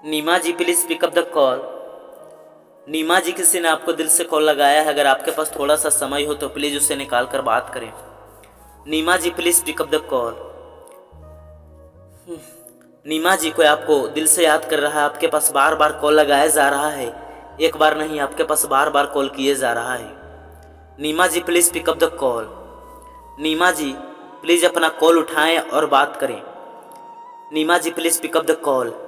Neema ji please pick up the call. Neema ji, किसी ने आपको दिल से कॉल लगाया है, अगर आपके पास थोड़ा सा समय हो तो प्लीज़ उससे निकाल कर बात करें। Neema ji please pick up the call. Neema जी, कोई आपको दिल से याद कर रहा है, आपके पास बार बार कॉल लगाया जा रहा है, एक बार नहीं आपके पास बार बार कॉल किए जा रहा है। Neema ji please pick up the call. Neema ji please अपना कॉल उठाएं और बात करें। Neema ji please pick up the call.